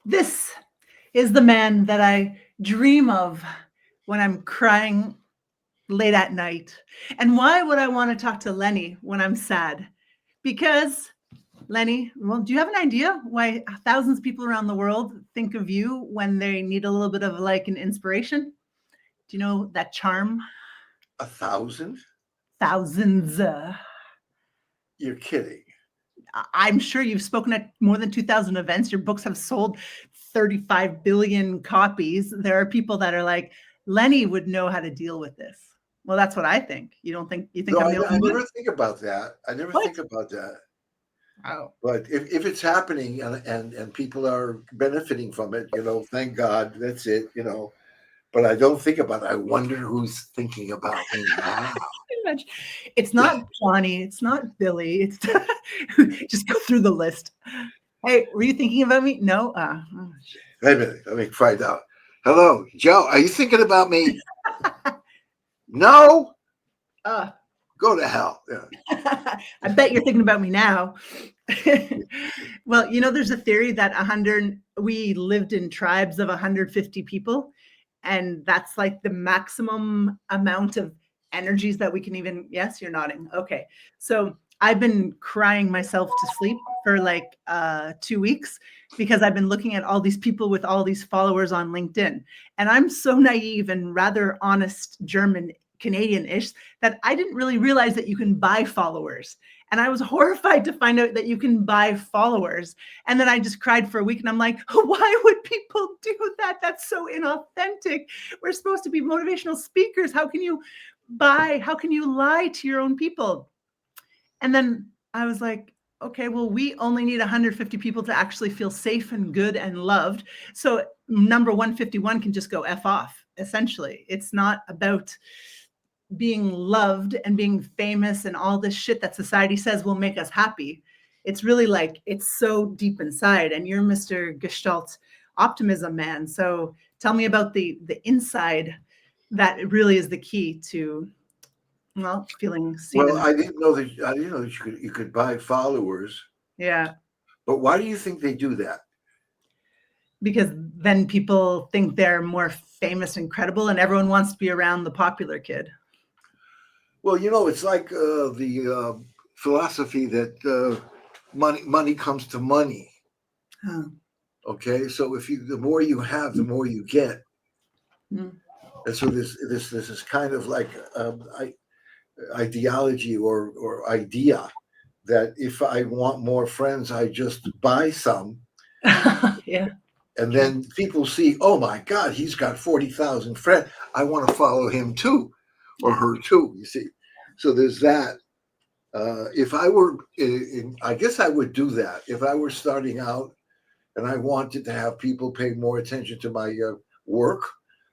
This is the man that I dream of when I'm crying late at night. And why would I want to talk to Lenny when I'm sad? Because, Lenny, well, do you have an idea why thousands of people around the world think of you when they need a little bit of like an inspiration? Do you know that charm? 1,000? Thousands. You're kidding. I'm sure you've spoken at more than 2,000 events. Your books have sold 35 billion copies. There are people that are like, Lenny would know how to deal with this. Well, that's what I think. You don't think, you think No, I'm I, the I only one? never think about that. I never What? think about that. Oh, But if it's happening and people are benefiting from it, thank God, that's it. But I don't think about it. I wonder who's thinking about me now. pretty much. It's not Johnny. It's not Billy. It's just go through the list. Hey, were you thinking about me? No. Oh, shit. Wait a minute. Let me find out. Hello, Joe. Are you thinking about me? No? Uh, Go to hell. Yeah. I bet you're thinking about me now. Well, there's a theory that we lived in tribes of 150 people, and that's like the maximum amount of energies that we can even. Yes, you're nodding. Okay. So I've been crying myself to sleep for like 2 weeks because I've been looking at all these people with all these followers on LinkedIn. And I'm so naive and rather honest German Canadian-ish that I didn't really realize that you can buy followers. And I was horrified to find out that you can buy followers. And then I just cried for a week and I'm like, why would people do that? That's so inauthentic. We're supposed to be motivational speakers. How can you lie to your own people? And then I was like, okay, well, we only need 150 people to actually feel safe and good and loved. So number 151 can just go F off, essentially. It's not about being loved and being famous and all this shit that society says will make us happy. It's really like it's so deep inside, and you're Mr. Gestalt Optimism man. So tell me about the inside that really is the key to feeling seen Well, and I didn't know that you could buy followers. yeah, But why do you think they do that? because then people think they're more famous and credible, and everyone wants to be around the popular kid. Well, it's like the philosophy that money comes to money. Oh. Okay, so the more you have, the more you get, Mm. and so this is kind of like ideology or idea that if I want more friends, I just buy some, Yeah. and then people see, oh my God, he's got 40,000 friends. I want to follow him too, or Yeah. her too. You see, so there's that. If I were, I guess I would do that if I were starting out and I wanted to have people pay more attention to my work.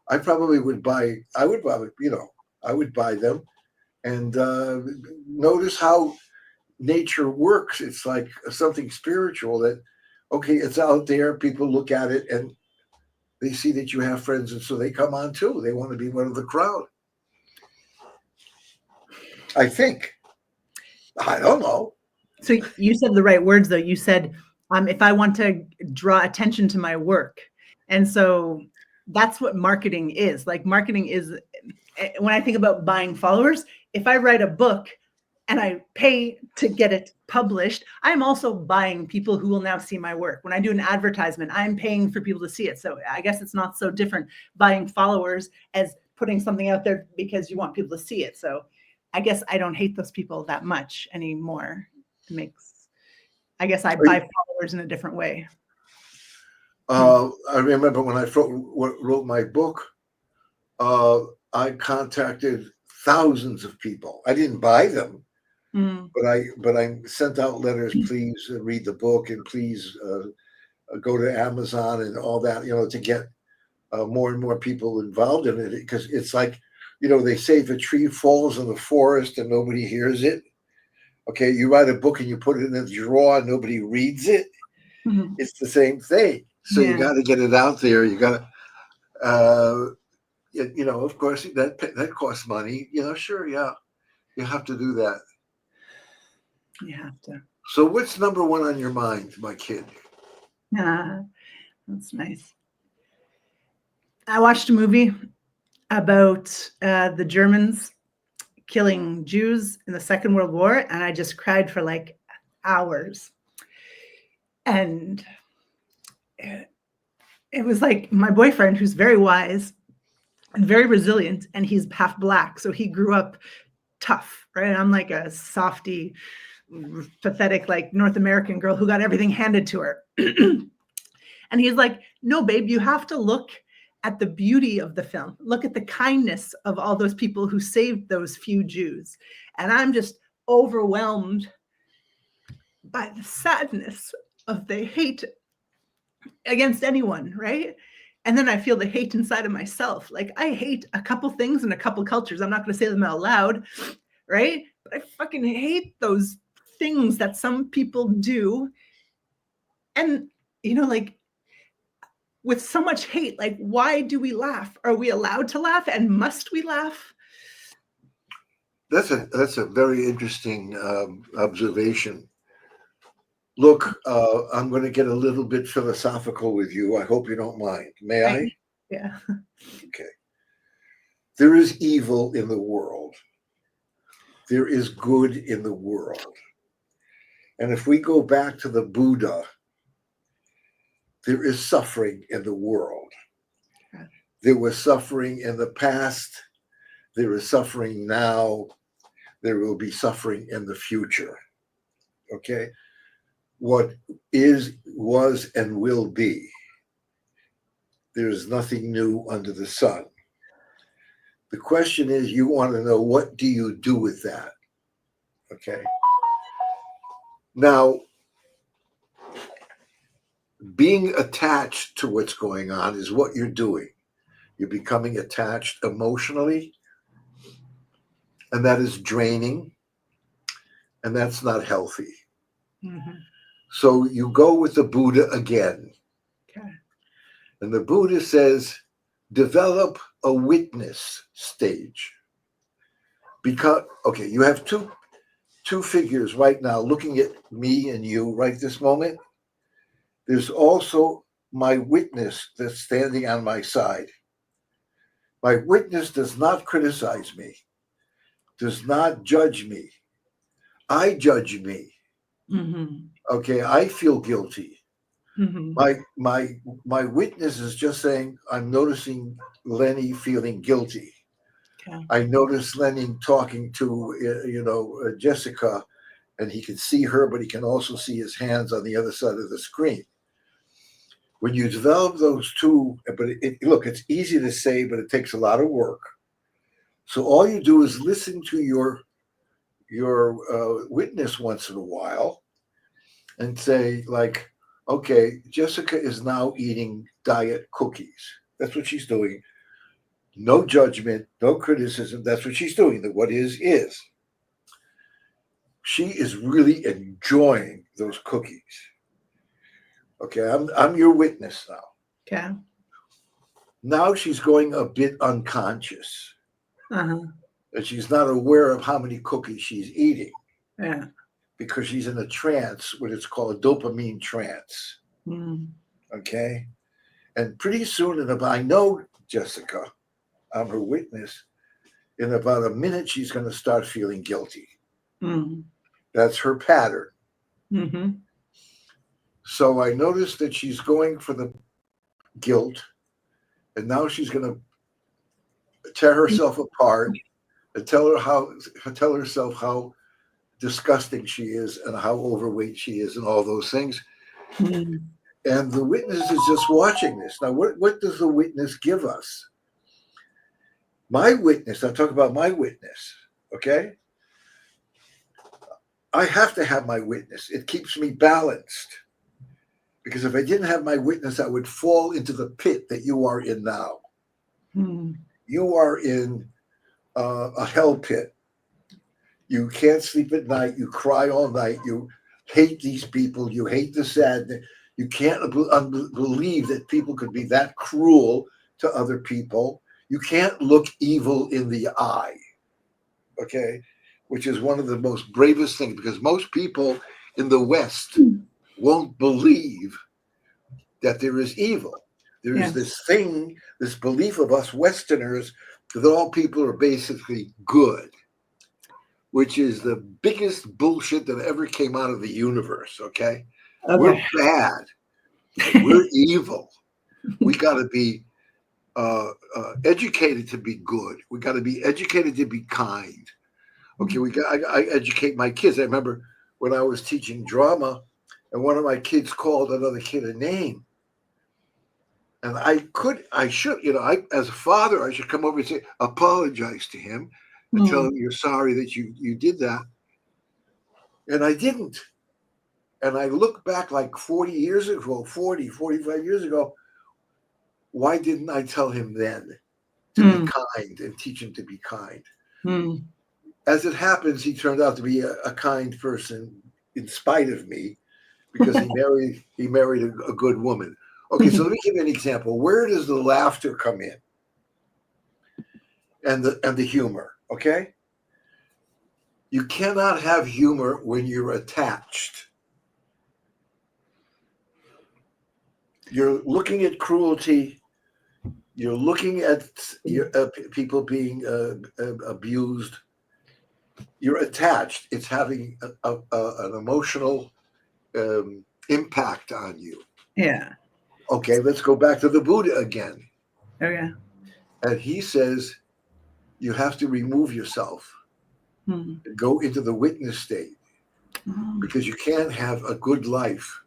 I probably would buy. I would probably, I would buy them and notice how nature works. It's like something spiritual that, okay, it's out there. People look at it and they see that you have friends, and so they come on too. They want to be one of the crowd. I think. I don't know. So you said the right words though. You said, if I want to draw attention to my work. And so that's what marketing is. Like marketing is when I think about buying followers, if I write a book and I pay to get it published, I'm also buying people who will now see my work. When I do an advertisement, I'm paying for people to see it. So I guess it's not so different buying followers as putting something out there because you want people to see it. So I guess I don't hate those people that much anymore. It makes, I guess I buy followers in a different way. I remember when I wrote my book, uh, I contacted thousands of people. I didn't buy them, Mm. but I sent out letters. Please read the book, and please go to Amazon and all that. To get more and more people involved in it, because it's like, they say if a tree falls in the forest and nobody hears it. Okay, you write a book and you put it in a drawer and nobody reads it. Mhm. It's the same thing. So you Yeah. got to get it out there. You got to, of course, that costs money. Sure, yeah, you have to do that. You have to. So what's number one on your mind, my kid? That's nice. I watched a movie about the Germans killing Jews in the Second World War, and I just cried for like hours. And it was like my boyfriend, who's very wise and very resilient, and he's half black, so he grew up tough, right? I'm like a softy, pathetic, like North American girl who got everything handed to her. And he's like, no, babe, you have to look at the beauty of the film. Look at the kindness of all those people who saved those few Jews. And I'm just overwhelmed by the sadness of the hate against anyone, right? And then I feel the hate inside of myself. Like I hate a couple things and a couple cultures. I'm not going to say them out loud, right? But I fucking hate those things that some people do. And, you know, like with so much hate, like why do we laugh? Are we allowed to laugh, and must we laugh? That's a very interesting observation. Look, I'm going to get a little bit philosophical with you. I hope you don't mind. May I? Yeah. Okay. There is evil in the world. There is good in the world. And if we go back to the Buddha, there is suffering in the world. There was suffering in the past. There is suffering now. There will be suffering in the future. Okay? What is, was, and will be. There is nothing new under the sun. The question is, you want to know, what do you do with that? Okay? Now, being attached to what's going on is what you're doing. You're becoming attached emotionally, and that is draining, and that's not healthy. Mm-hmm. So you go with the Buddha again. Okay. And the Buddha says, develop a witness stage. Because, okay, you have two figures right now looking at me and you right this moment. There's also my witness that's standing on my side. My witness does not criticize me, does not judge me. I judge me. Mm-hmm. Okay, I feel guilty. Mm-hmm. My witness is just saying, I'm noticing Lenny feeling guilty. Okay. I noticed Lenny talking to Jessica, and he can see her, but he can also see his hands on the other side of the screen. When you develop those two, but look, it's easy to say, but it takes a lot of work. So all you do is listen to your witness once in a while and say, like, okay, Jessica is now eating diet cookies. That's what she's doing. No judgment, no criticism. That's what she's doing. That what is. She is really enjoying those cookies. Okay, I'm your witness now. Okay. Now she's going a bit unconscious. Uh-huh. And she's not aware of how many cookies she's eating. Yeah. Because she's in a trance, what it's called a dopamine trance. Mm. Okay? And pretty soon, I know Jessica, I'm her witness, in about a minute, she's going to start feeling guilty. Mm. That's her pattern. Mm-hmm. So I noticed that she's going for the guilt, and now she's going to tear herself apart and tell herself how disgusting she is and how overweight she is and all those things. Mm. And the witness is just watching this. Now, what does the witness give us? My witness, I'll talk about my witness, okay? I have to have my witness. It keeps me balanced. Because if I didn't have my witness, I would fall into the pit that you are in now. Mm. You are in a hell pit. You can't sleep at night. You cry all night. You hate these people. You hate the sadness. You can't believe that people could be that cruel to other people. You can't look evil in the eye, okay? Which is one of the most bravest things, because most people in the West won't believe that there is evil. There is Yes. this thing, this belief of us Westerners that all people are basically good, which is the biggest bullshit that ever came out of the universe, okay? We're bad. We're evil. We got to be educated to be good. We got to be educated to be kind. Okay, I educate my kids. I remember when I was teaching drama, and one of my kids called another kid a name. And I should, as a father, I should come over and say, apologize to him and tell him you're sorry that you did that. And I didn't. And I look back like 40 years ago, 45 years ago, why didn't I tell him then to be kind and teach him to be kind? As it happens, he turned out to be a kind person in spite of me, because he married a good woman. Okay, so let me give you an example. Where does the laughter come in? And the humor, okay? You cannot have humor when you're attached. You're looking at cruelty. You're looking at people being abused. You're attached. It's having an emotional impact on you. Yeah. Okay, let's go back to the Buddha again. Oh, yeah. And he says you have to remove yourself and go into the witness state, because you can't have a good life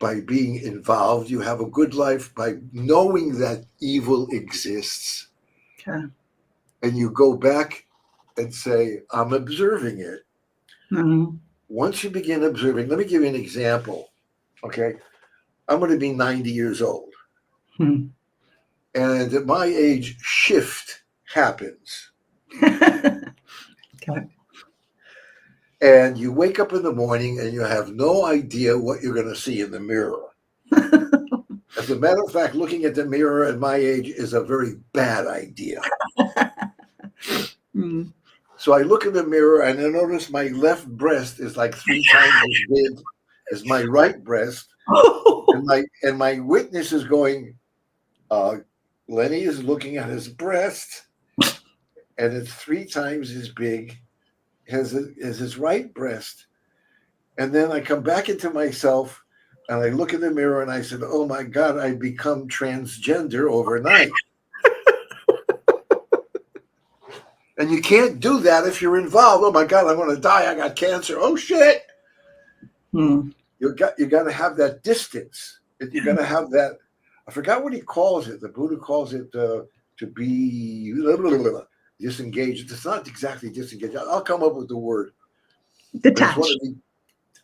by being involved. You have a good life by knowing that evil exists. Okay. And you go back and say, I'm observing it. Once you begin observing, let me give you an example. Okay. I'm going to be 90 years old. And at my age, shift happens. Okay. And you wake up in the morning and you have no idea what you're going to see in the mirror. As a matter of fact, looking at the mirror at my age is a very bad idea. So I look in the mirror and I notice my left breast is like 3 times as big as my right breast. And my witness is going, Lenny is looking at his breast, and it's 3 times as big as his right breast. And then I come back into myself and I look in the mirror and I said, oh my God, I become transgender overnight. And you can't do that if you're involved. Oh my God, I'm going to die. I got cancer. Oh shit. You got to have that distance. You're going to have that. I forgot what he calls it. The Buddha calls it to be disengaged. It's not exactly disengaged. I'll come up with the word. Detached.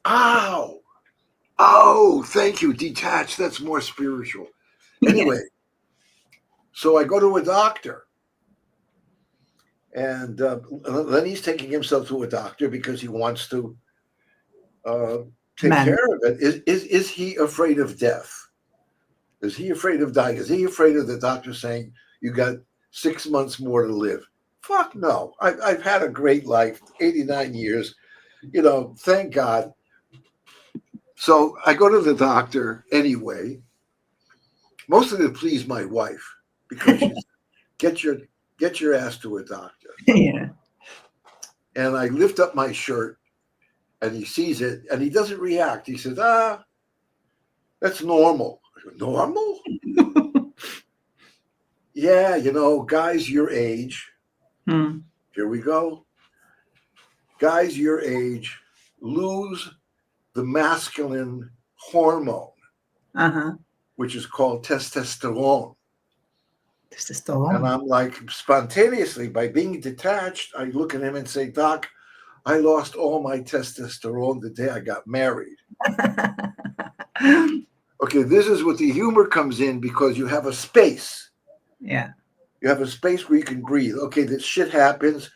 Oh, thank you. Detached. That's more spiritual. Anyway, so I go to a doctor. And Lenny's taking himself to a doctor because he wants to take care of it. Is he afraid of death? Is he afraid of dying? Is he afraid of the doctor saying, you got 6 months more to live? Fuck no. I've had a great life, 89 years, thank God. So I go to the doctor anyway, mostly to please my wife, because she's, get your ass to a doctor. Yeah. And I lift up my shirt and he sees it and he doesn't react. He says, that's normal. I go, normal? Yeah, guys your age, here we go. Guys your age lose the masculine hormone, which is called testosterone. And I'm like, spontaneously, by being detached, I look at him and say, Doc, I lost all my testosterone the day I got married. Okay, this is what the humor comes in, because you have a space. Yeah. You have a space where you can breathe. Okay, this shit happens.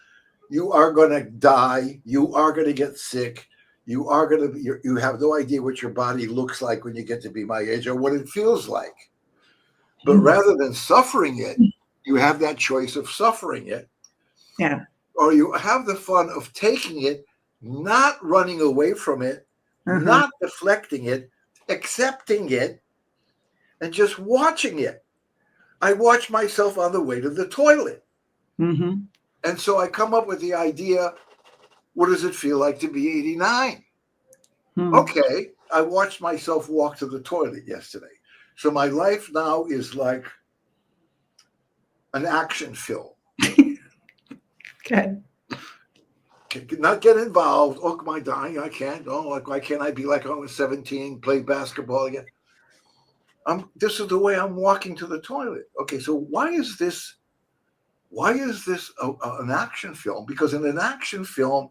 You are going to die. You are going to get sick. You are going to, you have no idea what your body looks like when you get to be my age or what it feels like. But rather than suffering it, you have that choice of suffering it. Yeah. Or you have the fun of taking it, not running away from it, not deflecting it, accepting it, and just watching it. I watch myself on the way to the toilet. Mm-hmm. And so I come up with the idea, what does it feel like to be 89? Okay, I watched myself walk to the toilet yesterday. So my life now is like an action film. Okay. Not get involved. Oh, am I dying? I can't. Oh, like, why can't I be like I was 17, play basketball again? This is the way I'm walking to the toilet. Okay, so why is this an action film? Because in an action film,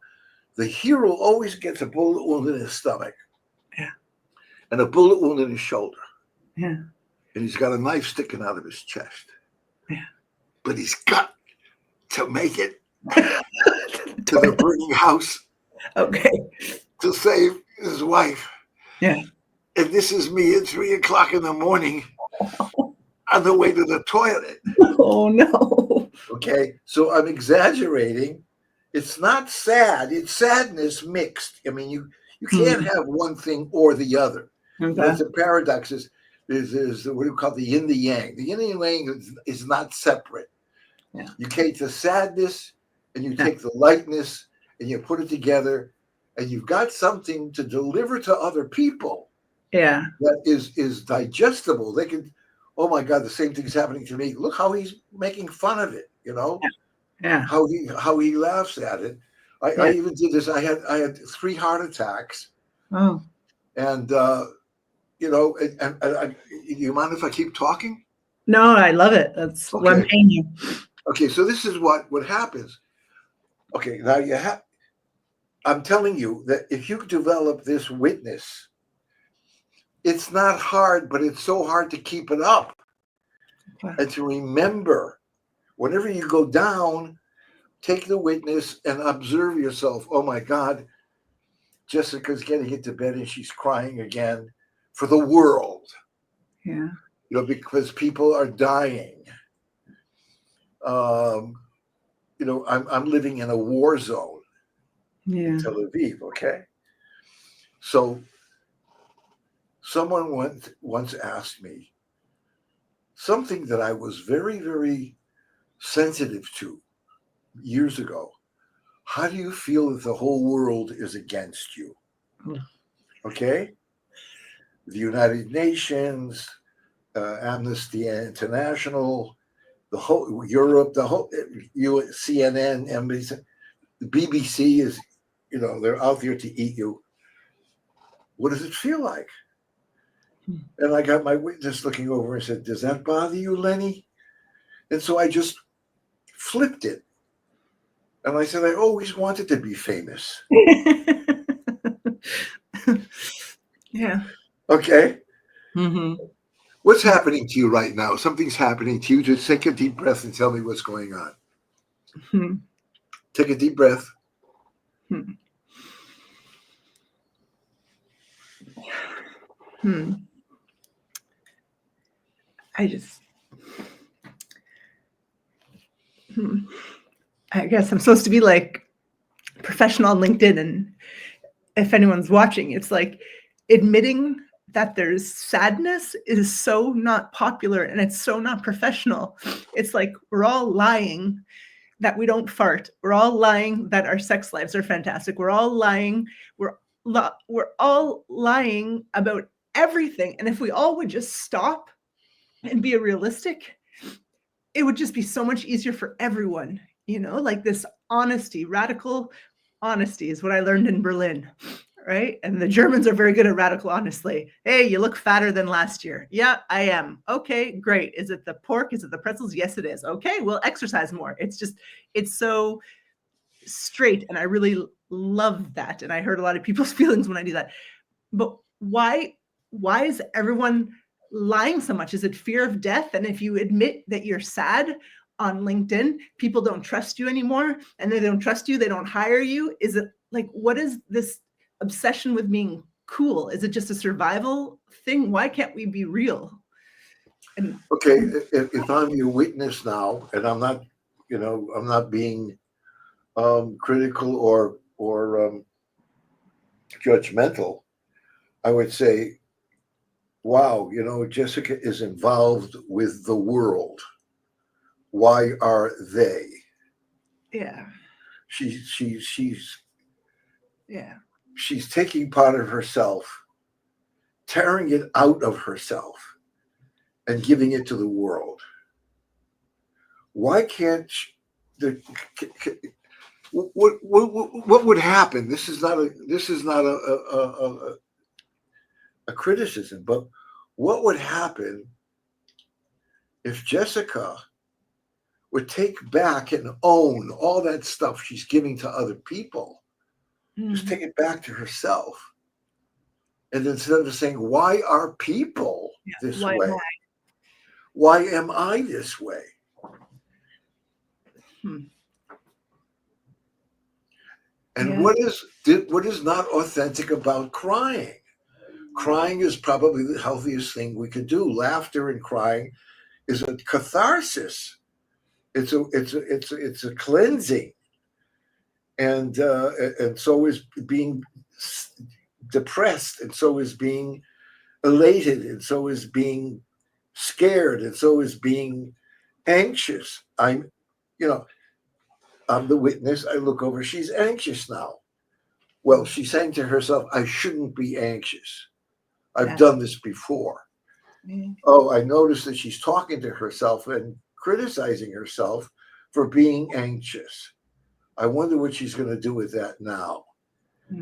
the hero always gets a bullet wound in his stomach. Yeah. And a bullet wound in his shoulder. Yeah. And he's got a knife sticking out of his chest. Yeah. But he's got to make it to the burning house. Okay. To save his wife. Yeah. And this is me at 3 o'clock in the morning on the way to the toilet. Oh, no. Okay. So I'm exaggerating. It's not sad. It's sadness mixed. I mean, you can't have one thing or the other. Okay. That's a paradox. There's what we call the yin, the yang. The yin and yang is not separate. Yeah. You take the sadness and you take the lightness and you put it together, and you've got something to deliver to other people. Yeah. That is digestible. They can, oh my God, the same thing's happening to me. Look how he's making fun of it, you know? Yeah. How he laughs at it. I even did this. I had 3 heart attacks. Oh. And you know, and you mind if I keep talking? No, I love it. That's what I'm paying you. Okay, so this is what happens. Okay, now I'm telling you that if you develop this witness, it's not hard, but it's so hard to keep it up. Okay. And to remember, whenever you go down, take the witness and observe yourself. Oh my God, Jessica's getting into bed and she's crying again for the world. Yeah. You know, because people are dying. You know, I'm living in a war zone in Tel Aviv, okay? So someone once asked me something that I was very, very sensitive to years ago. How do you feel that the whole world is against you? Okay? The United Nations, Amnesty International, the whole Europe, the whole CNN, NBC, the BBC is, you know, they're out there to eat you. What does it feel like? And I got my witness looking over and said, does that bother you, Lenny? And so I just flipped it. And I said, I always wanted to be famous. Yeah. Okay. Mm-hmm. What's happening to you right now? Something's happening to you. Just take a deep breath and tell me what's going on. Mm-hmm. Take a deep breath. Hmm. I guess I'm supposed to be like professional on LinkedIn, and if anyone's watching, it's like admitting that there's sadness is so not popular and it's so not professional. It's like we're all lying that we don't fart. We're all lying that our sex lives are fantastic. We're all lying. We're all lying about everything. And if we all would just stop and be realistic, it would just be so much easier for everyone. You know, like this honesty, radical honesty is what I learned in Berlin, right? And the Germans are very good at radical honesty. Hey, you look fatter than last year. Yeah, I am. Okay, great. Is it the pork? Is it the pretzels? Yes, it is. Okay, we'll exercise more. It's so straight. And I really love that. And I hurt a lot of people's feelings when I do that. But why is everyone lying so much? Is it fear of death? And if you admit that you're sad on LinkedIn, people don't trust you anymore, and they don't trust you, they don't hire you. Is it like, what is this obsession with being cool? Is it just a survival thing? Why can't we be real? Okay, if I'm your witness now, and I'm not, you know, I'm not being critical or judgmental, I would say wow, Jessica is involved with the world. Why are they? Yeah. She's Yeah. she's taking part of herself, tearing it out of herself, and giving it to the world. Why can't the what would happen? This is not a criticism, but what would happen if Jessica would take back and own all that stuff she's giving to other people? Just take it back to herself. And instead of saying, why are people this Why am way? I? Why am I this way? And what is not authentic about crying? Crying is probably the healthiest thing we could do. Laughter and crying is a catharsis. It's a cleansing, and so is being depressed, and so is being elated, and so is being scared, and so is being anxious. I'm the witness. I look over. She's anxious now. Well, she's saying to herself, "I shouldn't be anxious. I've done this before." Oh, I noticed that she's talking to herself and criticizing herself for being anxious. I wonder what she's going to do with that now.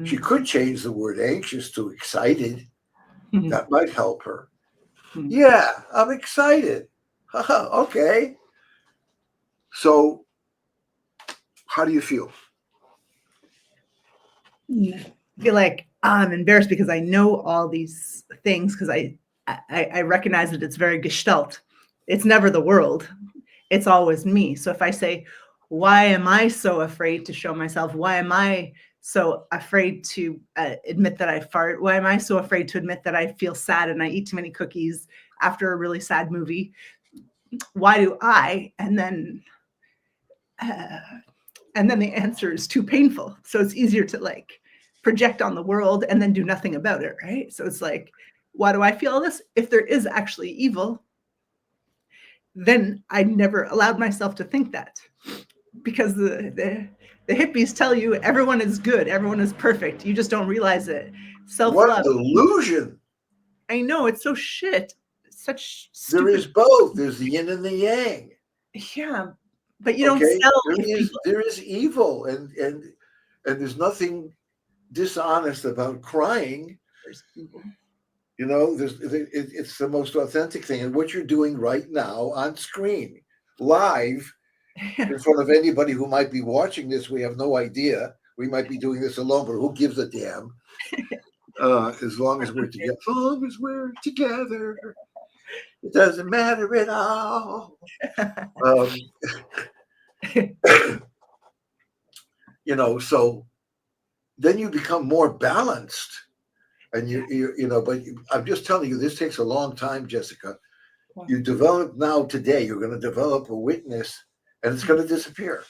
She could change the word anxious to excited. That might help her. Yeah, I'm excited. Okay. So, how do you feel? I feel like I'm embarrassed because I know all these things because I recognize that it's very Gestalt. It's never the world. It's always me. So if I say, why am I so afraid to show myself? Why am I so afraid to admit that I fart? Why am I so afraid to admit that I feel sad and I eat too many cookies after a really sad movie? Why do I? And then the answer is too painful. So it's easier to like project on the world and then do nothing about it, right? So it's like, why do I feel this? If there is actually evil, then I never allowed myself to think that, because the hippies tell you everyone is good, everyone is perfect. You just don't realize it. Self-love. What delusion! I know, it's so shit. It's such stupid. There is both. There's the yin and the yang. Yeah, but you don't sell. There is evil, and there's nothing dishonest about crying. There's evil. It's the most authentic thing. And what you're doing right now on screen, live, in front of anybody who might be watching this, we have no idea. We might be doing this alone, but who gives a damn? As long as we're together. As long as we're together, it doesn't matter at all. So then you become more balanced. And but I'm just telling you, this takes a long time, Jessica. You develop now today, you're going to develop a witness, and it's going to disappear.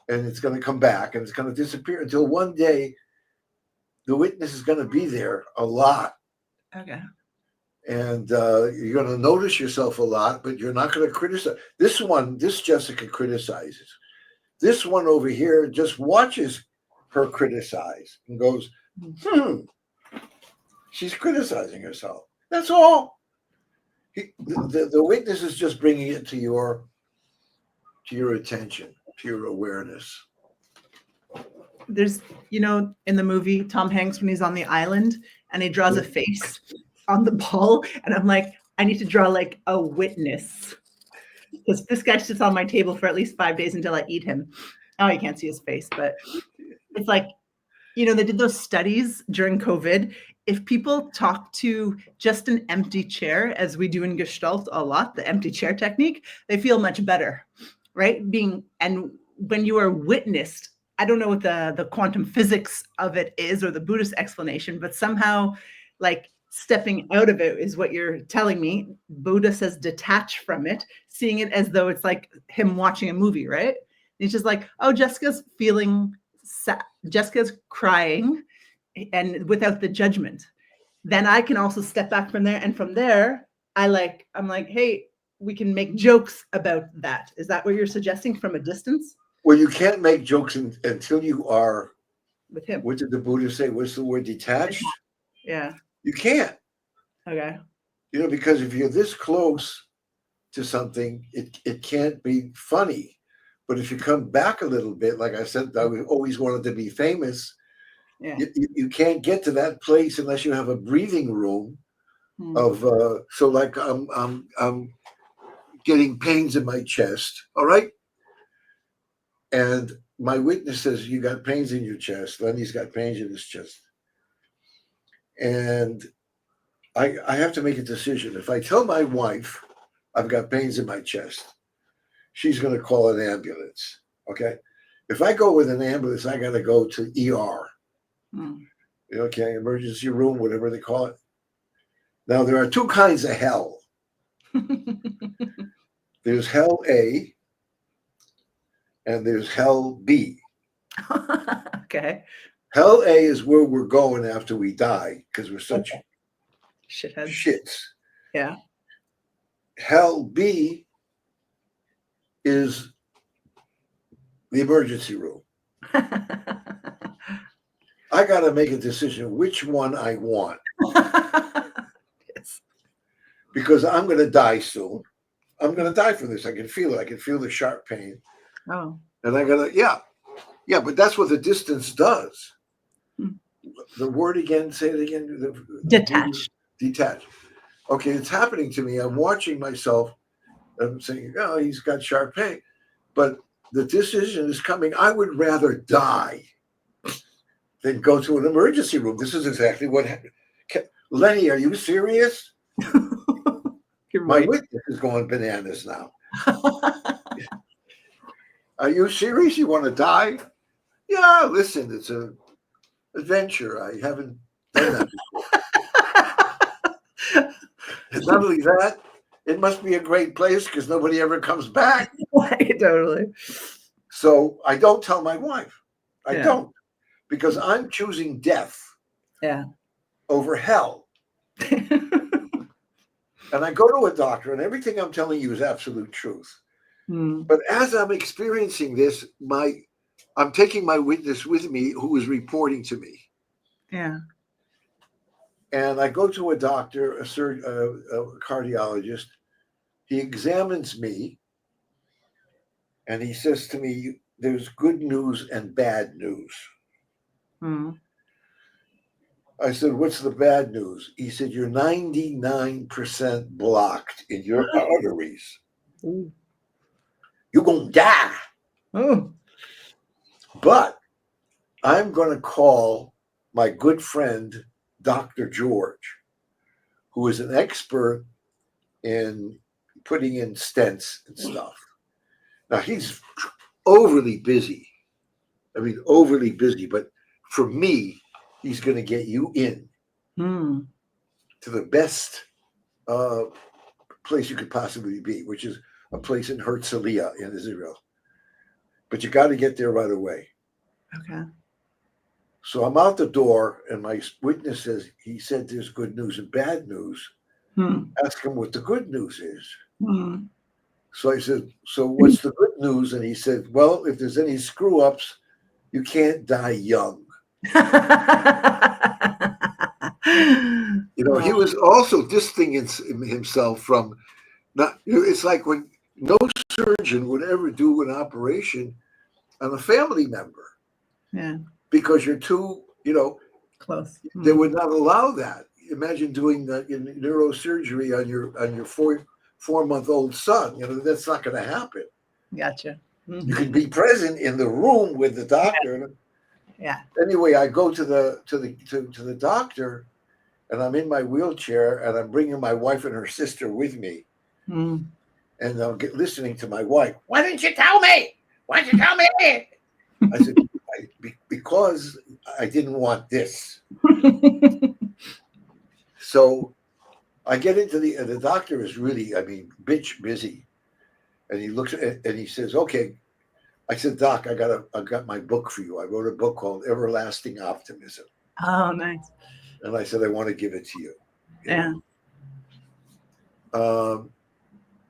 And it's going to come back, and it's going to disappear until one day the witness is going to be there a lot. Okay. And you're going to notice yourself a lot, but you're not going to criticize. This Jessica criticizes. This one over here just watches her criticize and goes, she's criticizing herself. That's all. The witness is just bringing it to your attention, to your awareness. There's, in the movie, Tom Hanks, when he's on the island and he draws a face on the ball, and I'm like, I need to draw like a witness, because this guy sits on my table for at least 5 days until I eat him. Oh, you can't see his face, but it's like, they did those studies during COVID. If people talk to just an empty chair, as we do in Gestalt a lot, the empty chair technique, they feel much better, right? And when you are witnessed, I don't know what the quantum physics of it is or the Buddhist explanation, but somehow like stepping out of it is what you're telling me. Buddha says detach from it, seeing it as though it's like him watching a movie, right? And he's just like, oh, Jessica's feeling sad. Jessica's crying, and without the judgment. then I can also step back from there. And from there, I'm like, hey, we can make jokes about that. Is that what you're suggesting from a distance Well, you can't make jokes until you are, with him? what did the Buddha say? What's the word, detached? Yeah. You can't, Okay. because if you're this close to something, it can't be funny. But if you come back a little bit, like I said, I always wanted to be famous. Yeah. You can't get to that place unless you have a breathing room of so like I'm getting pains in my chest, all right? And my witness says, you got pains in your chest. Lenny's got pains in his chest. And I have to make a decision. If I tell my wife I've got pains in my chest, she's going to call an ambulance, okay? If I go with an ambulance, I got to go to ER, okay, emergency room, whatever they call it. Now, there are two kinds of hell. There's hell A and there's hell B. Okay. Hell A is where we're going after we die because we're such Shitheads. shits. Yeah. Hell B is the emergency room. I got to make a decision which one I want. Yes. Because I'm going to die soon. I'm going to die from this. I can feel it. I can feel the sharp pain. Oh. And I got to, yeah, but that's what the distance does. The word again, say it again. Detached. Detached. Okay, it's happening to me. I'm watching myself. I'm saying, oh, he's got sharp pain. But the decision is coming. I would rather die than go to an emergency room. This is exactly what happened. Lenny, are you serious? My witness is going bananas now. Are you serious? You want to die? Yeah, listen, it's an adventure. I haven't done that before. And not only that, it must be a great place because nobody ever comes back. Totally. So I don't tell my wife. I don't, because I'm choosing death over hell. And I go to a doctor, and everything I'm telling you is absolute truth. But as I'm experiencing this, I'm taking my witness with me who is reporting to me. Yeah. And I go to a doctor, a cardiologist. He examines me, and he says to me, there's good news and bad news. I said, what's the bad news? He said, you're 99% blocked in your arteries. You're going to die. But I'm going to call my good friend, Dr. George, who is an expert in putting in stents and stuff. Now, he's overly busy. I mean, overly busy. But for me, he's going to get you in to the best place you could possibly be, which is a place in Herzliya in Israel. But you got to get there right away. Okay. So I'm out the door, and my witness says, he said there's good news and bad news. Ask him what the good news is. So I said, so what's the good news? And he said, well, if there's any screw ups, you can't die young. He was also distancing himself from not, it's like when no surgeon would ever do an operation on a family member. Yeah. Because you're too, close. They would not allow that. Imagine doing neurosurgery on your 4-month-old son. That's not going to happen. Gotcha. You can be present in the room with the doctor. Yeah. Anyway, I go to the doctor, and I'm in my wheelchair, and I'm bringing my wife and her sister with me. And I'm listening to my wife. Why didn't you tell me? Why didn't you tell me? I said, because I didn't want this. So I get into the doctor is really, bitch busy. And he looks at and he says, okay. I said, Doc, I got my book for you. I wrote a book called Everlasting Optimism. Oh, nice. And I said, I want to give it to you. Yeah.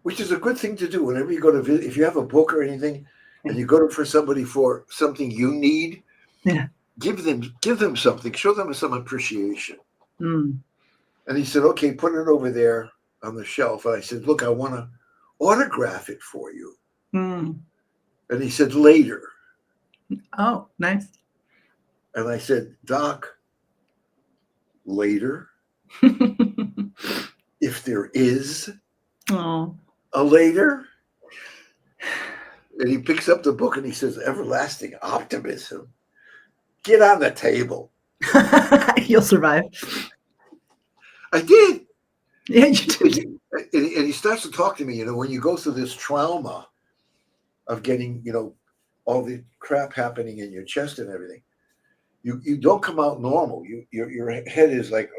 Which is a good thing to do whenever you go to visit. If you have a book or anything, and you go for somebody for something you need, Yeah. give them something, show them some appreciation. Mm. And he said, okay, put it over there on the shelf. And I said, look, I want to autograph it for you. Mm. And he said, later. Oh, nice. And I said, Doc, later, if there is Oh. a later. And he picks up the book and he says, Everlasting Optimism. Get on the table. You'll survive. I did. Yeah, you did. And he starts to talk to me, when you go through this trauma of getting, all the crap happening in your chest and everything, you don't come out normal. Your head is like,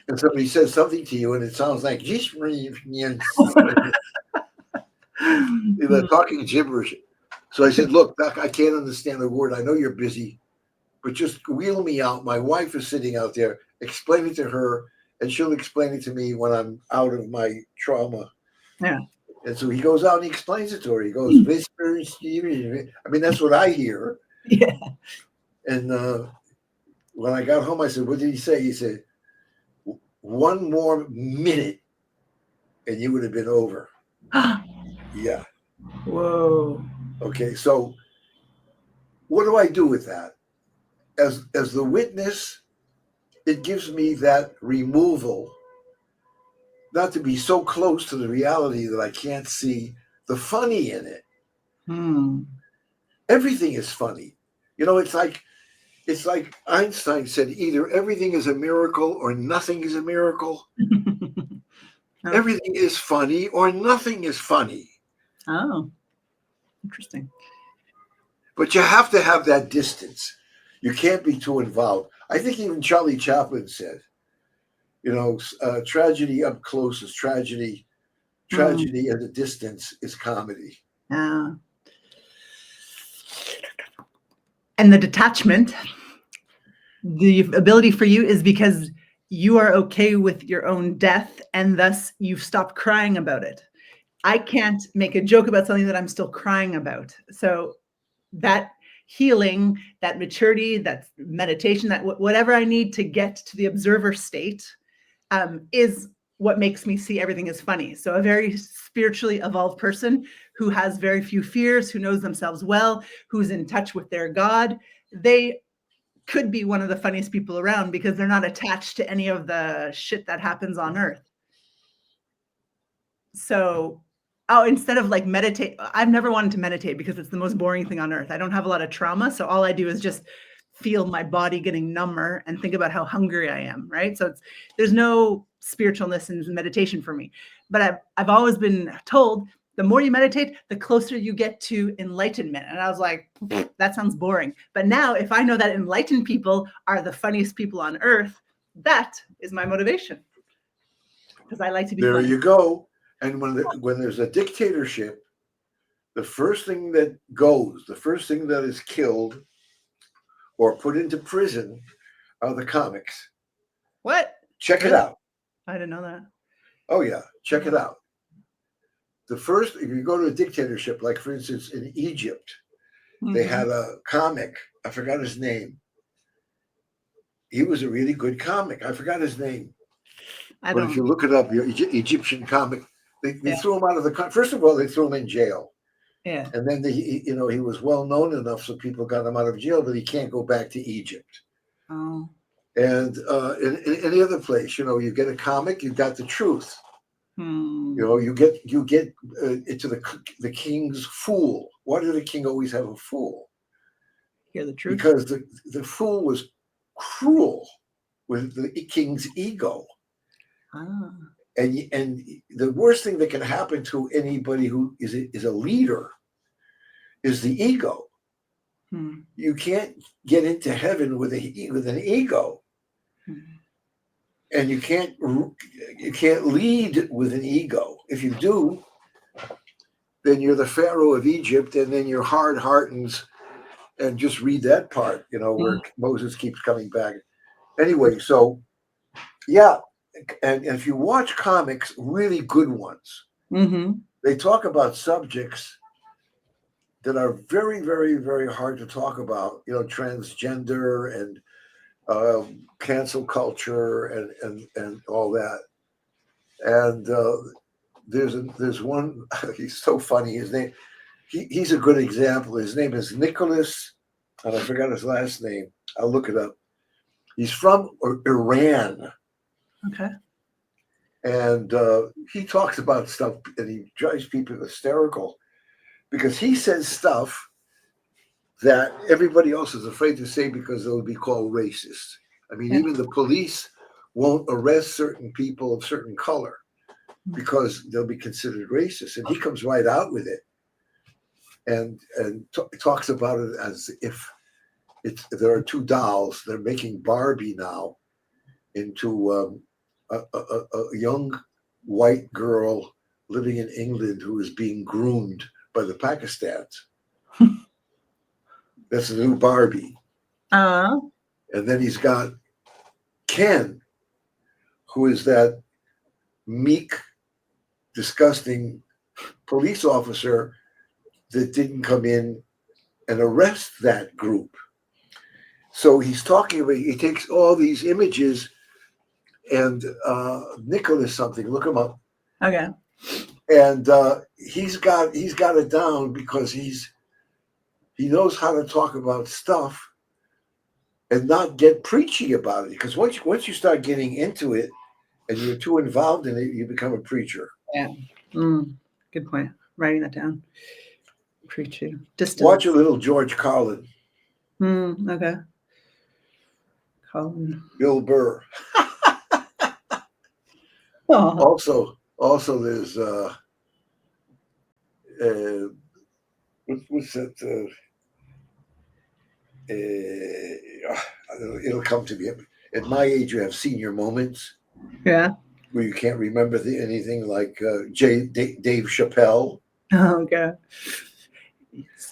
and somebody says something to you and it sounds like they're talking gibberish. So I said, look, Doc, I can't understand a word. I know you're busy, but just wheel me out. My wife is sitting out there. Explain it to her, and she'll explain it to me when I'm out of my trauma. Yeah. And so he goes out and he explains it to her. He goes, I mean, that's what I hear. Yeah. And when I got home, I said, what did he say? He said, one more minute and you would have been over. Yeah. Whoa. Okay. So what do I do with that? As the witness, it gives me that removal, not to be so close to the reality that I can't see the funny in it. Everything is funny. It's like Einstein said, either everything is a miracle or nothing is a miracle. Oh. Everything is funny or nothing is funny. Oh, interesting. But you have to have that distance. You can't be too involved. I think even Charlie Chaplin said, tragedy up close is tragedy. Tragedy at a distance is comedy. And the detachment, the ability for you is because you are okay with your own death, and thus you've stopped crying about it. I can't make a joke about something that I'm still crying about. So that healing, that maturity, that meditation, that whatever I need to get to the observer state is what makes me see everything as funny. So a very spiritually evolved person who has very few fears, who knows themselves well, who's in touch with their God, they could be one of the funniest people around because they're not attached to any of the shit that happens on earth. So, instead of like meditate, I've never wanted to meditate because it's the most boring thing on earth. I don't have a lot of trauma. So all I do is just feel my body getting number and think about how hungry I am. Right. So there's no spiritualness in meditation for me, but I've always been told the more you meditate, the closer you get to enlightenment. And I was like, that sounds boring. But now if I know that enlightened people are the funniest people on earth, that is my motivation. Because I like to be there funny. You go. And when there's a dictatorship, the first thing that goes, the first thing that is killed or put into prison are the comics. What? Check it out. I didn't know that. Oh, yeah. Check it out. If you go to a dictatorship, like for instance, in Egypt, they had a comic. I forgot his name. He was a really good comic. I forgot his name. But if you look it up, your Egyptian comic, they threw him out of the country. First of all, they threw him in jail. Yeah. And then he was well known enough, so people got him out of jail, but he can't go back to Egypt. Oh. And in any other place, you get a comic, you got the truth. You get into the king's fool. Why did the king always have a fool? Hear the truth. Because the fool was cruel with the king's ego. Ah. And the worst thing that can happen to anybody who is a leader is the ego. You can't get into heaven with an ego, and you can't lead with an ego. If you do, then you're the Pharaoh of Egypt, and then your heart hardens, and just read that part, where Mm. Moses keeps coming back. Anyway, so yeah, and if you watch comics, really good ones, Mm-hmm. they talk about subjects that are very, very, very hard to talk about. Transgender and cancel culture and all that. And there's one. He's so funny. His name. He's a good example. His name is Nicholas, and I forgot his last name. I'll look it up. He's from Iran, Okay. and he talks about stuff, and he drives people hysterical because he says stuff that everybody else is afraid to say because they'll be called racist. I mean, Yeah. even the police won't arrest certain people of certain color because they'll be considered racist, and he comes right out with it and talks about it as if there are two dolls. They're making Barbie now into a young white girl living in England who is being groomed by the Pakistans. That's the new Barbie. Uh, And then he's got Ken, who is that meek, disgusting police officer that didn't come in and arrest that group. So he's talking about, he takes all these images and Nicholas something, look him up. okay. And he's got it down because he knows how to talk about stuff and not get preachy about it. Because once you start getting into it and you're too involved in it, you become a preacher. Yeah. Good point. Writing that down. Preachy. Distance. Watch a little George Carlin. Okay. Colin. Bill Burr. Oh. Also, there's what's that? It'll come to me. At my age, you have senior moments Yeah. where you can't remember anything, like Dave Chappelle. Oh, okay.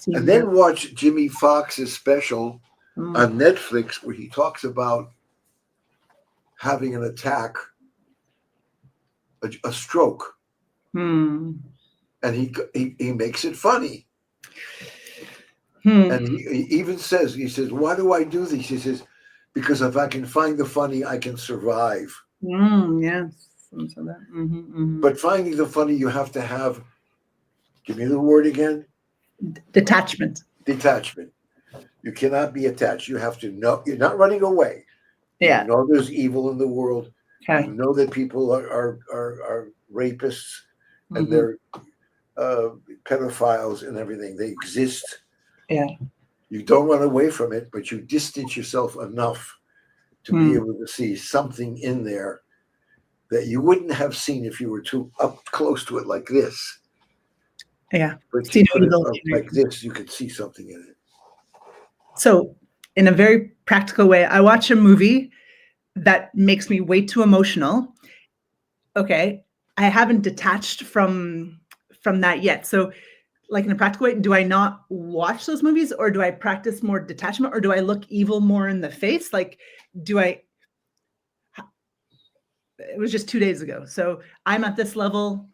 And then watch Jimmy Fox's special on Netflix where he talks about having an attack, a stroke, and he makes it funny. And he even says, why do I do this? He says, because if I can find the funny, I can survive. Yes. But finding the funny, you have to have, give me the word again. Detachment. Detachment. You cannot be attached. You have to know, you're not running away. Yeah. You know there's evil in the world. Okay. You know that people are rapists and they're pedophiles and everything. They exist. Yeah. You don't run away from it, but you distance yourself enough to be able to see something in there that you wouldn't have seen if you were too up close to it like this. Yeah. But you put it up like this, you can see something in it. So, in a very practical way, I watch a movie that makes me way too emotional. Okay, I haven't detached from that yet. So, like in a practical way, do I not watch those movies, or do I practice more detachment, or do I look evil more in the face? Like, do I? It was just 2 days ago. So I'm at this level.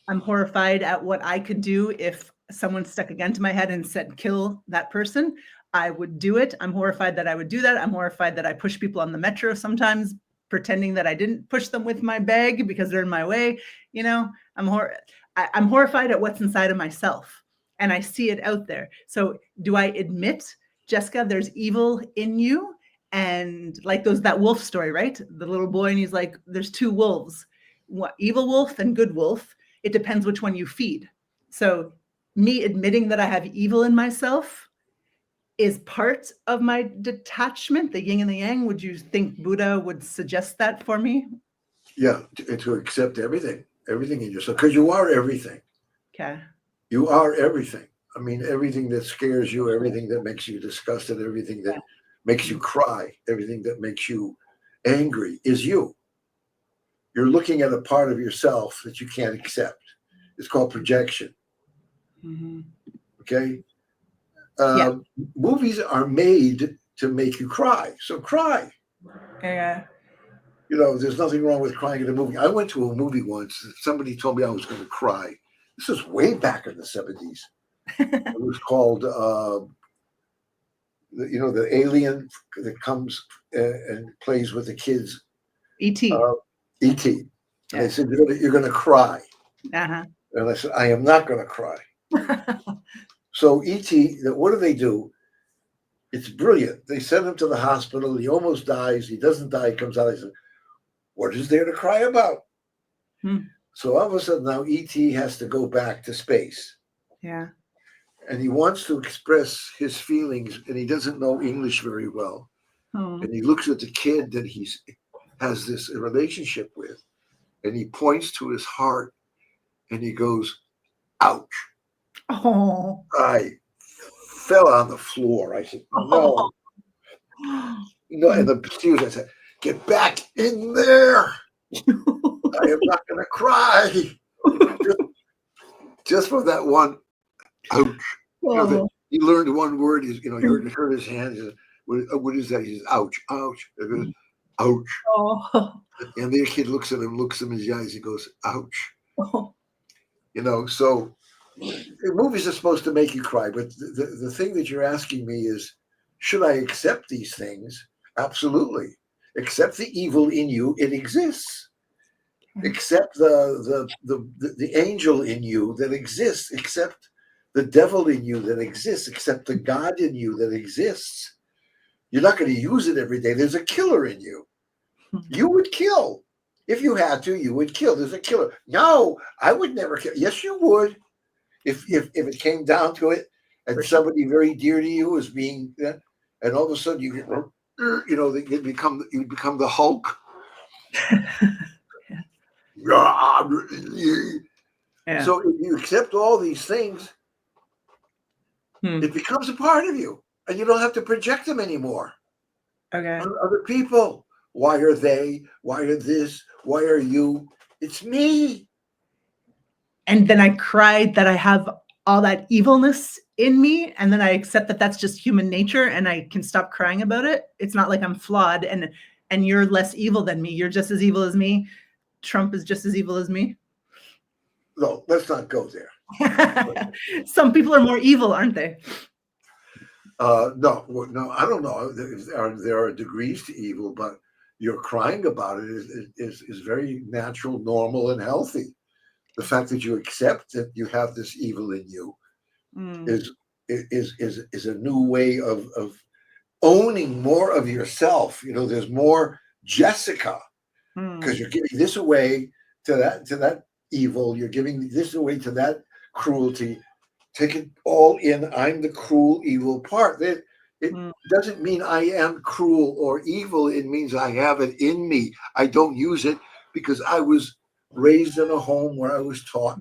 I'm horrified at what I could do if someone stuck a gun to my head and said, kill that person. I would do it. I'm horrified that I would do that. I'm horrified that I push people on the metro sometimes, pretending that I didn't push them with my bag because they're in my way. I'm horrified at what's inside of myself, and I see it out there. So do I admit, Jessica, there's evil in you? And like that wolf story, right? The little boy, and he's like, there's two wolves, evil wolf and good wolf. It depends which one you feed. So me admitting that I have evil in myself is part of my detachment, the yin and the yang. Would you think Buddha would suggest that for me? Yeah, to accept everything in yourself, because you are everything. Okay. You are everything. I mean, everything that scares you, everything that makes you disgusted, everything that makes you cry, everything that makes you angry is you. You're looking at a part of yourself that you can't accept. It's called projection. Okay? Yeah. Movies are made to make you cry. So cry. Yeah. There's nothing wrong with crying in a movie. I went to a movie once. Somebody told me I was going to cry. This was way back in the 70s. It was called, the alien that comes and plays with the kids. E.T. E.T. And Yeah. they said, you're going to cry. Uh-huh. And I said, I am not going to cry. So E.T., what do they do? It's brilliant. They send him to the hospital. He almost dies. He doesn't die. He comes out. He says, what is there to cry about? So all of a sudden now E.T. has to go back to space. Yeah. And he wants to express his feelings, and he doesn't know English very well. And he looks at the kid that he has this relationship with, and he points to his heart, and he goes, ouch. Oh. I fell on the floor. I said, no. And the students, I said, get back in there. I am not going to cry. Just for that one, ouch. He learned one word. He hurt his hand. He said, what is that? He says, ouch, ouch. Goes, ouch. Oh. And the kid looks at him in his eyes. He goes, ouch. Oh. So movies are supposed to make you cry. But the thing that you're asking me is, should I accept these things? Absolutely. Accept the evil in you. It exists. Accept the angel in you that exists. Accept the devil in you that exists. Accept the God in you that exists. You're not going to use it every day. There's a killer in you. You would kill. If you had to, you would kill. There's a killer. No, I would never kill. Yes, you would. If it came down to it, and somebody very dear to you is being, and all of a sudden you become the Hulk. Yeah. So if you accept all these things, it becomes a part of you, and you don't have to project them anymore. Okay. On other people. Why are they? Why are this? Why are you? It's me. And then I cried that I have all that evilness in me, and then I accept that that's just human nature, and I can stop crying about it. It's not like I'm flawed, and you're less evil than me. You're just as evil as me. Trump is just as evil as me. No, let's not go there. Some people are more evil, aren't they? No, I don't know. There are degrees to evil, but you're crying about it is very natural, normal, and healthy. The fact that you accept that you have this evil in you is a new way of owning more of yourself. There's more Jessica, because you're giving this away to that evil. You're giving this away to that cruelty. Take it all in. I'm the cruel, evil part. It doesn't mean I am cruel or evil. It means I have it in me. I don't use it because I was raised in a home where I was taught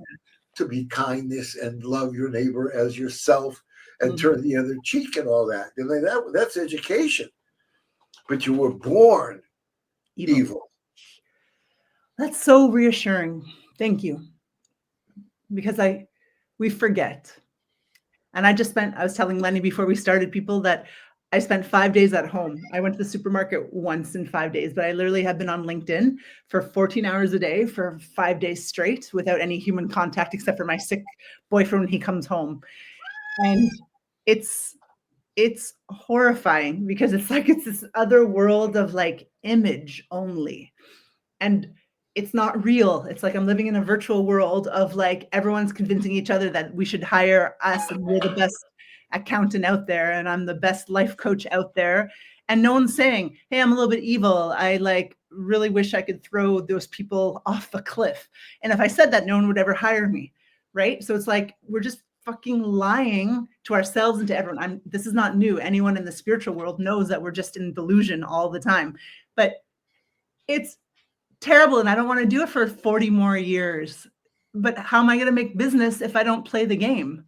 to be kindness and love your neighbor as yourself and turn the other cheek and all that. And that's education. But you were born evil. That's so reassuring. Thank you. Because we forget. And I was telling Lenny before we started, people, that I spent 5 days at home. I went to the supermarket once in 5 days, but I literally have been on LinkedIn for 14 hours a day for 5 days straight without any human contact except for my sick boyfriend when he comes home. And it's horrifying because it's this other world of image only. And it's not real. It's like I'm living in a virtual world of everyone's convincing each other that we should hire us and we're the best accountant out there and I'm the best life coach out there. And no one's saying, hey, I'm a little bit evil. I really wish I could throw those people off a cliff. And if I said that, no one would ever hire me. Right. So it's we're just fucking lying to ourselves and to everyone. This is not new. Anyone in the spiritual world knows that we're just in delusion all the time. But it's terrible, and I don't want to do it for 40 more years. But how am I going to make business if I don't play the game?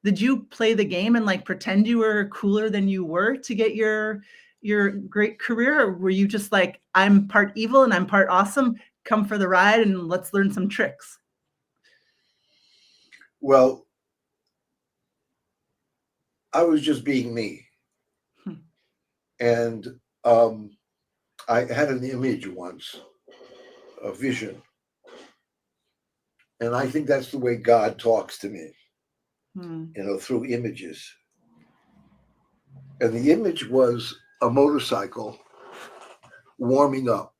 Did you play the game and pretend you were cooler than you were to get your great career? Or were you just I'm part evil and I'm part awesome, come for the ride and let's learn some tricks? Well, I was just being me. Hmm. And I had an image once, a vision. And I think that's the way God talks to me, Hmm. through images. And the image was a motorcycle warming up.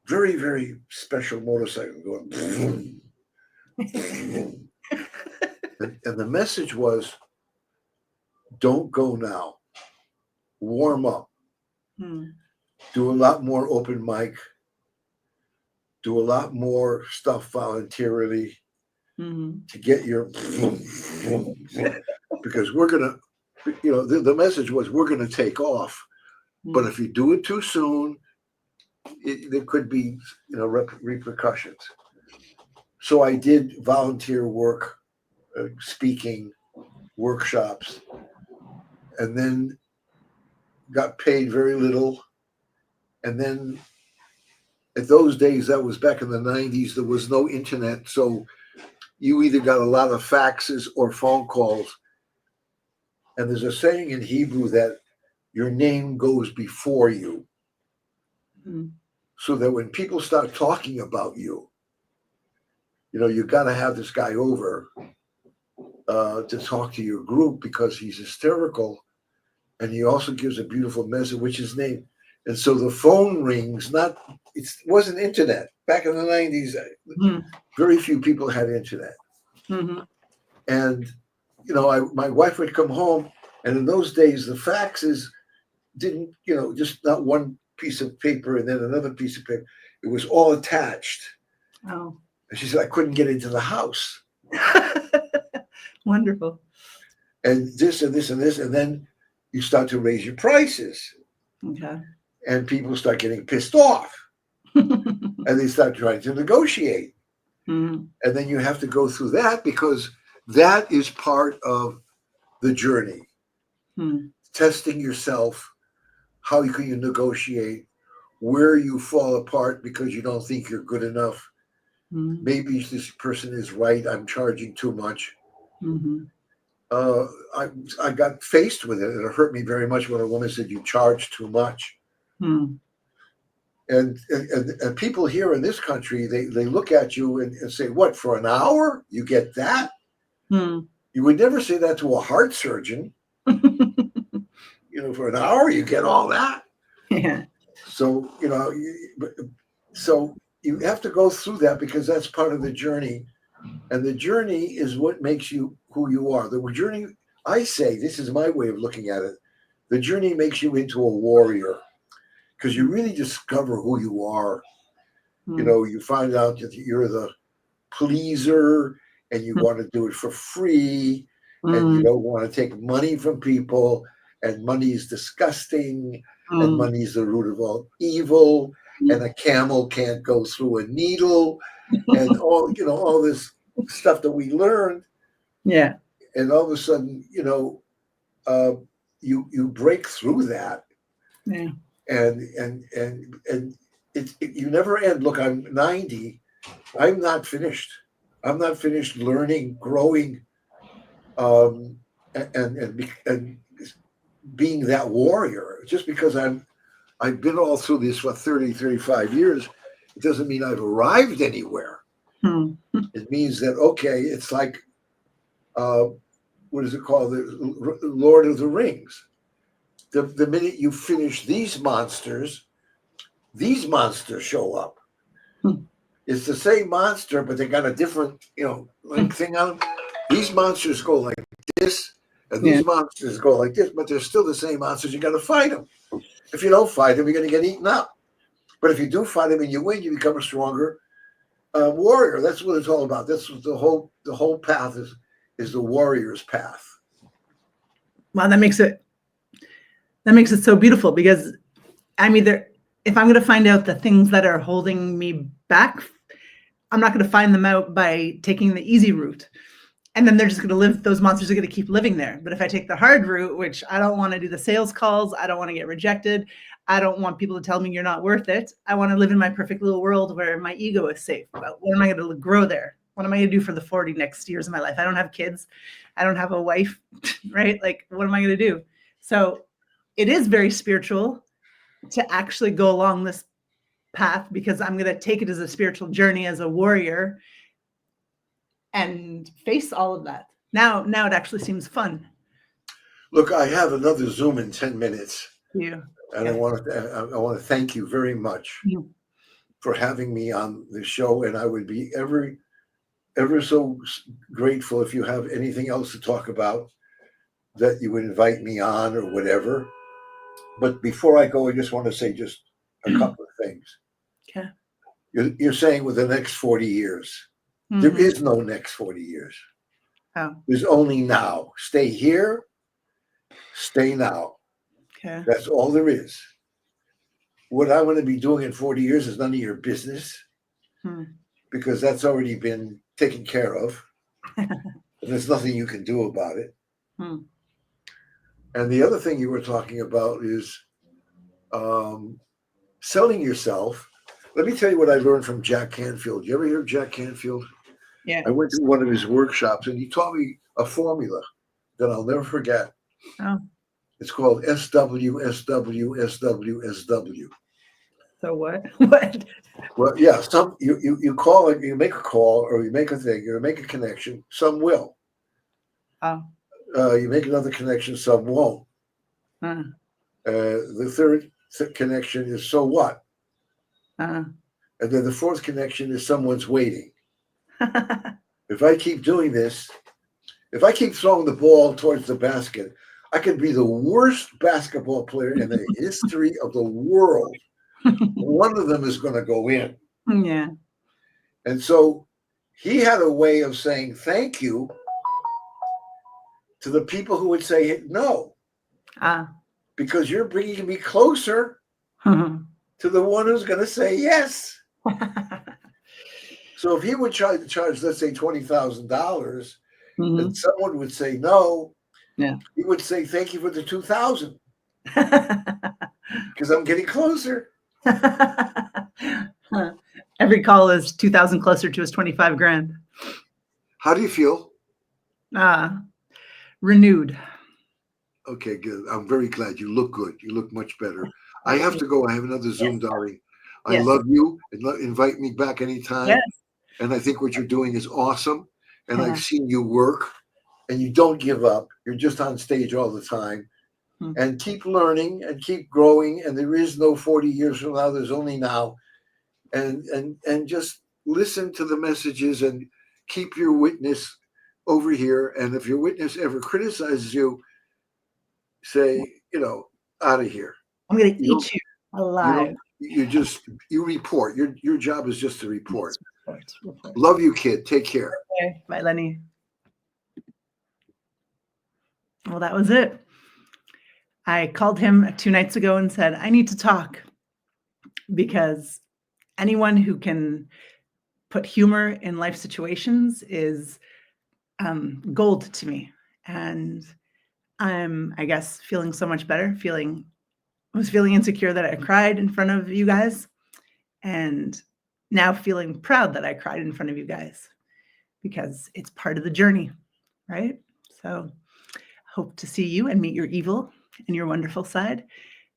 Very, very special motorcycle going. And the message was, don't go now. Warm up. Hmm. Do a lot more open mic. Do a lot more stuff voluntarily to get your because we're gonna, the message was we're gonna take off. But if you do it too soon, there could be repercussions. So I did volunteer work, speaking, workshops, and then got paid very little. And then at those days, that was back in the 90s, there was no internet. So you either got a lot of faxes or phone calls. And there's a saying in Hebrew that your name goes before you. So that when people start talking about you, you got to have this guy over to talk to your group because he's hysterical. And he also gives a beautiful message, which is name. And so the phone rings, it wasn't internet. Back in the 90s, very few people had internet. And, my wife would come home, and in those days, the faxes didn't, just not one piece of paper and then another piece of paper. It was all attached. Oh. And she said, I couldn't get into the house. Wonderful. And this and this and this. And then you start to raise your prices. Okay. And people start getting pissed off. And they start trying to negotiate. And then you have to go through that because that is part of the journey. Testing yourself, how can you negotiate, where you fall apart because you don't think you're good enough. Maybe this person is right, I'm charging too much. I got faced with it, and it hurt me very much when a woman said, you charge too much. And people here in this country, they look at you and say, what, for an hour? You get that? You would never say that to a heart surgeon. For an hour, you get all that. Yeah. So, so you have to go through that because that's part of the journey. And the journey is what makes you who you are. The journey, I say, this is my way of looking at it. The journey makes you into a warrior because you really discover who you are. You find out that you're the pleaser and you want to do it for free and you don't want to take money from people, and money is disgusting and money is the root of all evil, and a camel can't go through a needle and all this stuff that we learned. Yeah. And all of a sudden, you break through that. Yeah. And you never end. Look, I'm 90. I'm not finished. I'm not finished learning, growing, and being that warrior. Just because I've been all through this for 30, 35 years, it doesn't mean I've arrived anywhere. It means that, okay, it's like, what is it called? The Lord of the Rings. The minute you finish these monsters show up. It's the same monster, but they got a different, thing on them. These monsters go like this, and these monsters go like this, but they're still the same monsters. You got to fight them. If you don't fight them, you're going to get eaten up. But if you do fight them and you win, you become a stronger warrior. That's what it's all about. That's what the whole path is the warrior's path. Wow, that makes it so beautiful because I'm either, if I'm going to find out the things that are holding me back, I'm not going to find them out by taking the easy route. And then they're just going to live, those monsters are going to keep living there. But if I take the hard route, which I don't want to do the sales calls, I don't want to get rejected, I don't want people to tell me you're not worth it. I want to live in my perfect little world where my ego is safe. But when am I going to grow there? What am I going to do for the 40 next years of my life? I don't have kids. I don't have a wife, right? Like, what am I going to do? So it is very spiritual to actually go along this path, because I'm going to take it as a spiritual journey, as a warrior, and face all of that. Now it actually seems fun. Look, I have another Zoom in 10 minutes. Yeah. And Okay. I want to thank you very much for having me on the show. And I would be ever so grateful if you have anything else to talk about, that you would invite me on or whatever. But before I go, I just want to say just a couple of things. Okay. You're saying with the next 40 years. There is no next 40 years. Oh. There's only now. Stay here, stay now. Okay. That's all there is. What I want to be doing in 40 years is none of your business, because that's already been taken care of. And there's nothing you can do about it. And the other thing you were talking about is selling yourself. Let me tell you what I learned from Jack Canfield. You ever hear of Jack Canfield? Yeah. I went to one of his workshops and he taught me a formula that I'll never forget. Oh. It's called SW. So what? What? Well, yeah, you call it, you make a call, or you make a thing, you make a connection, some will. Oh. You make another connection, some won't. The third connection is so what? And then the fourth connection is someone's waiting. If I keep doing this, if I keep throwing the ball towards the basket, I could be the worst basketball player in the history of the world. One of them is going to go in. Yeah. And so he had a way of saying thank you to the people who would say no. Because you're bringing me closer to the one who's going to say yes. So if he would try to charge, let's say, $20,000, and someone would say no, he would say thank you for the $2,000, because I'm getting closer. Every call is 2,000 closer to his 25 grand. How do you feel? Renewed. Okay, good. I'm very glad. You look good. You look much better. I have to go. I have another Zoom, darling. I love you, and invite me back anytime. Yes. And I think what you're doing is awesome. And I've seen you work, and you don't give up. You're just on stage all the time. And keep learning and keep growing. And there is no 40 years from now. There's only now. And just listen to the messages and keep your witness over here. And if your witness ever criticizes you, say, out of here. I'm going to eat you alive. You report. Your job is just to report. Report. Love you, kid. Take care. Okay. Bye, Lenny. Well, that was it. I called him 2 nights ago and said, I need to talk, because anyone who can put humor in life situations is gold to me. And I'm, I guess, feeling so much better, I was feeling insecure that I cried in front of you guys, and now feeling proud that I cried in front of you guys, because it's part of the journey, right? So hope to see you and meet your evil and your wonderful side.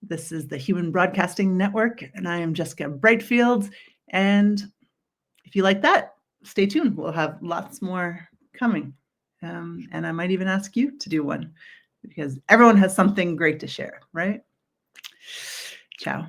This is the Human Broadcasting Network, and I am Jessica Breitenfeld. And if you like that, stay tuned. We'll have lots more coming. And I might even ask you to do one, because everyone has something great to share, right? Ciao.